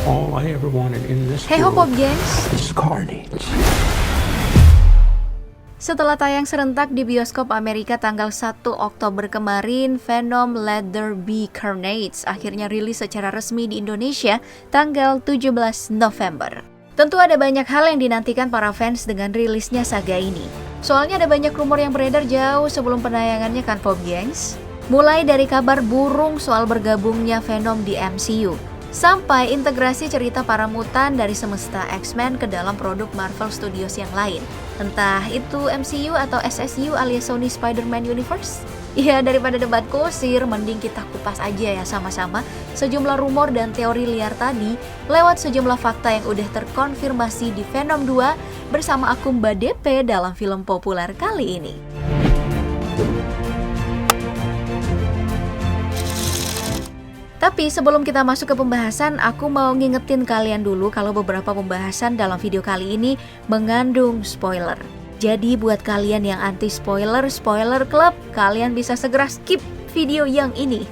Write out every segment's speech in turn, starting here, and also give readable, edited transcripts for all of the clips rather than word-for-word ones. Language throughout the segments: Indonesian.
All I ever wanted in this Hey ho Pop world Gengs, is carnage. setelah tayang serentak di bioskop Amerika tanggal 1 Oktober kemarin, Venom Let There Be Carnage akhirnya rilis secara resmi di Indonesia tanggal 17 November. Tentu ada banyak hal yang dinantikan para fans dengan rilisnya saga ini. Soalnya ada banyak rumor yang beredar jauh sebelum penayangannya kan Pop Gengs. Mulai dari kabar burung soal bergabungnya Venom di MCU, sampai integrasi cerita para mutan dari semesta X-Men ke dalam produk Marvel Studios yang lain. Entah itu MCU atau SSU alias Sony Spider-Man Universe. Ya, daripada debat kusir, mending kita kupas aja ya sama-sama sejumlah rumor dan teori liar tadi lewat sejumlah fakta yang udah terkonfirmasi di Venom 2 bersama akun Mbak DP dalam film populer kali ini. Tapi sebelum kita masuk ke pembahasan, aku mau ngingetin kalian dulu kalau beberapa pembahasan dalam video kali ini mengandung spoiler. Jadi buat kalian yang anti spoiler club, kalian bisa segera skip video yang ini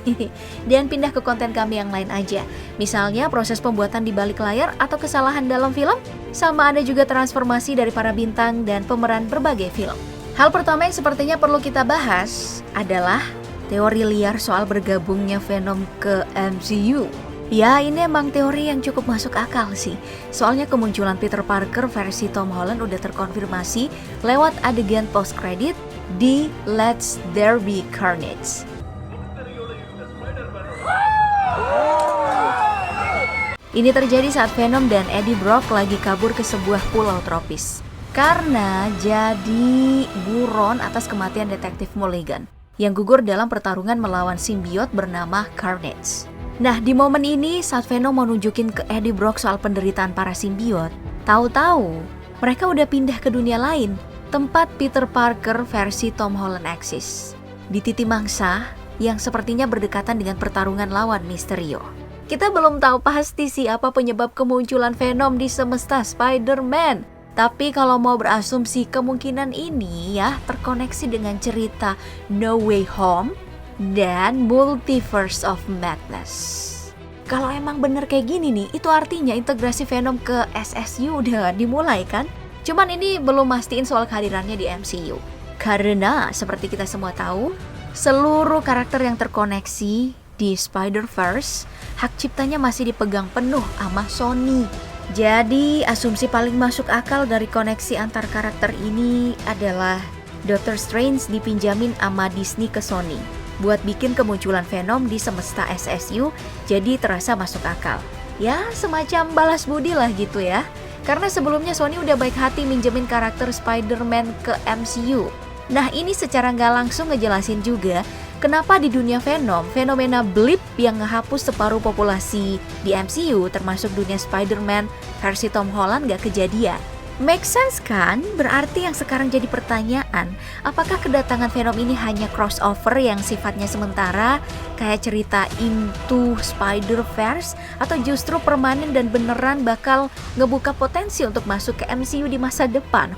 dan pindah ke konten kami yang lain aja. Misalnya proses pembuatan di balik layar atau kesalahan dalam film, sama ada juga transformasi dari para bintang dan pemeran berbagai film. Hal pertama yang sepertinya perlu kita bahas adalah teori liar soal bergabungnya Venom ke MCU. Ya, ini emang teori yang cukup masuk akal sih. Soalnya kemunculan Peter Parker versi Tom Holland udah terkonfirmasi lewat adegan post credit di Let There Be Carnage. Ini terjadi saat Venom dan Eddie Brock lagi kabur ke sebuah pulau tropis karena jadi buron atas kematian detektif Mulligan yang gugur dalam pertarungan melawan simbiot bernama Carnage. Nah, di momen ini saat Venom mau nunjukin ke Eddie Brock soal penderitaan para simbiot, tahu-tahu mereka udah pindah ke dunia lain, tempat Peter Parker versi Tom Holland eksis, di Titi Mangsa yang sepertinya berdekatan dengan pertarungan lawan Mysterio. Kita belum tahu pasti siapa penyebab kemunculan Venom di semesta Spider-Man. Tapi kalau mau berasumsi kemungkinan ini ya terkoneksi dengan cerita No Way Home dan Multiverse of Madness. Kalau emang bener kayak gini nih, itu artinya integrasi Venom ke SSU udah dimulai kan? Cuman ini belum mastiin soal kehadirannya di MCU. Karena seperti kita semua tahu, seluruh karakter yang terkoneksi di Spider-Verse, hak ciptanya masih dipegang penuh sama Sony. Jadi, asumsi paling masuk akal dari koneksi antar karakter ini adalah Doctor Strange dipinjamin sama Disney ke Sony buat bikin kemunculan Venom di semesta SSU, jadi terasa masuk akal. Ya, semacam balas budi lah gitu ya. Karena sebelumnya Sony udah baik hati minjemin karakter Spider-Man ke MCU. Nah, ini secara nggak langsung ngejelasin juga kenapa di dunia Venom, fenomena blip yang ngehapus separuh populasi di MCU termasuk dunia Spider-Man versi Tom Holland gak kejadian. Make sense kan? Berarti yang sekarang jadi pertanyaan, apakah kedatangan Venom ini hanya crossover yang sifatnya sementara, kayak cerita Into Spider-Verse, atau justru permanen dan beneran bakal ngebuka potensi untuk masuk ke MCU di masa depan?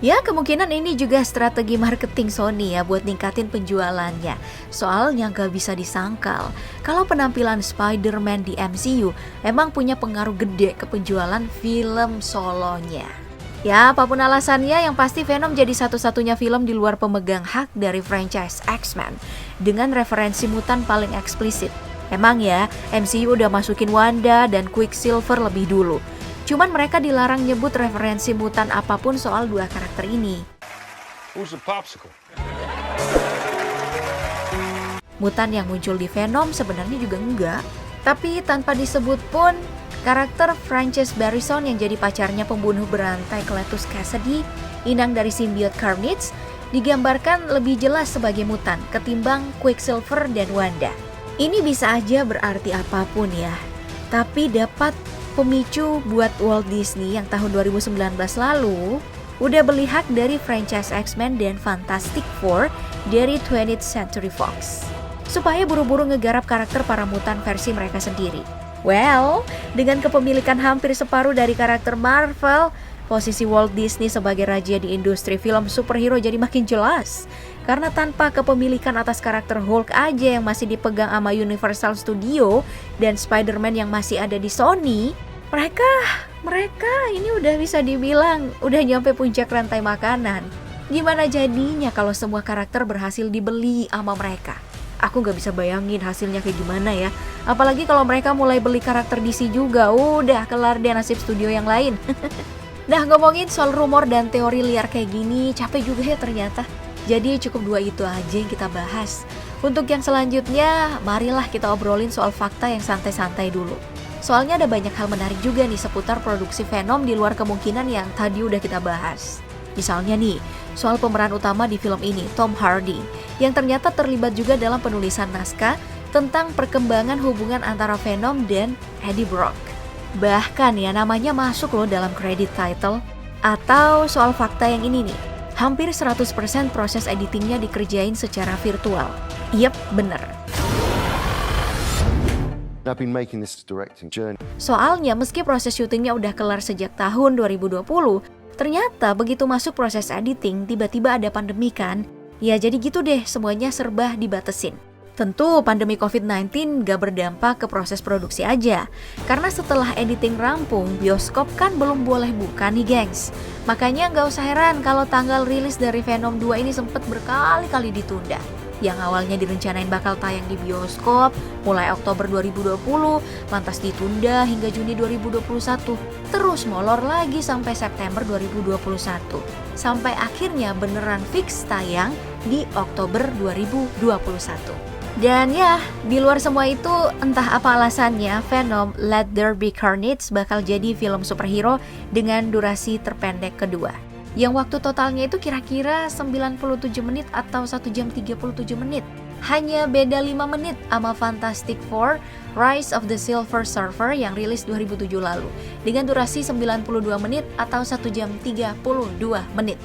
Ya, kemungkinan ini juga strategi marketing Sony ya buat ningkatin penjualannya. Soalnya gak bisa disangkal kalau penampilan Spider-Man di MCU emang punya pengaruh gede ke penjualan film solonya. Ya, apapun alasannya, yang pasti Venom jadi satu-satunya film di luar pemegang hak dari franchise X-Men dengan referensi mutan paling eksplisit. Emang ya, MCU udah masukin Wanda dan Quicksilver lebih dulu. Cuman mereka dilarang nyebut referensi mutan apapun soal dua karakter ini. Who's a popsicle? Mutan yang muncul di Venom sebenarnya juga enggak. Tapi tanpa disebut pun, karakter Frances Barrison yang jadi pacarnya pembunuh berantai Cletus Cassidy, inang dari simbiot Carnage, digambarkan lebih jelas sebagai mutan ketimbang Quicksilver dan Wanda. Ini bisa aja berarti apapun ya. Tapi dapat pemicu buat Walt Disney yang tahun 2019 lalu udah beli hak dari franchise X-Men dan Fantastic Four dari 20th Century Fox supaya buru-buru ngegarap karakter para mutan versi mereka sendiri. Well, dengan kepemilikan hampir separuh dari karakter Marvel, Posisi Walt Disney sebagai raja di industri film superhero jadi makin jelas. Karena tanpa kepemilikan atas karakter Hulk aja yang masih dipegang sama Universal Studio dan Spider-Man yang masih ada di Sony, mereka ini udah bisa dibilang udah nyampe puncak rantai makanan. Gimana jadinya kalau semua karakter berhasil dibeli sama mereka? Aku gak bisa bayangin hasilnya kayak gimana ya. Apalagi kalau mereka mulai beli karakter DC juga, udah kelar deh nasib studio yang lain. Nah, ngomongin soal rumor dan teori liar kayak gini, capek juga ya ternyata. Jadi cukup dua itu aja yang kita bahas. Untuk yang selanjutnya, marilah kita obrolin soal fakta yang santai-santai dulu. Soalnya ada banyak hal menarik juga nih seputar produksi Venom di luar kemungkinan yang tadi udah kita bahas. Misalnya nih, soal pemeran utama di film ini, Tom Hardy, yang ternyata terlibat juga dalam penulisan naskah tentang perkembangan hubungan antara Venom dan Eddie Brock. Bahkan ya namanya masuk loh dalam credit title. Atau soal fakta yang ini nih, hampir 100% proses editingnya dikerjain secara virtual. Yep, bener. I've been making this directing journey. Soalnya meski proses syutingnya udah kelar sejak tahun 2020, ternyata begitu masuk proses editing tiba-tiba ada pandemi kan. Ya jadi gitu deh, semuanya serba dibatesin. Tentu pandemi COVID-19 gak berdampak ke proses produksi aja. Karena setelah editing rampung, bioskop kan belum boleh buka nih gengs. Makanya gak usah heran kalau tanggal rilis dari Venom 2 ini sempet berkali-kali ditunda. Yang awalnya direncanain bakal tayang di bioskop mulai Oktober 2020, lantas ditunda hingga Juni 2021. Terus molor lagi sampai September 2021. Sampai akhirnya beneran fix tayang di Oktober 2021. Dan ya, di luar semua itu entah apa alasannya, Venom Let There Be Carnage bakal jadi film superhero dengan durasi terpendek kedua. Yang waktu totalnya itu kira-kira 97 menit atau 1 jam 37 menit. Hanya beda 5 menit sama Fantastic Four Rise of the Silver Surfer yang rilis 2007 lalu. Dengan durasi 92 menit atau 1 jam 32 menit.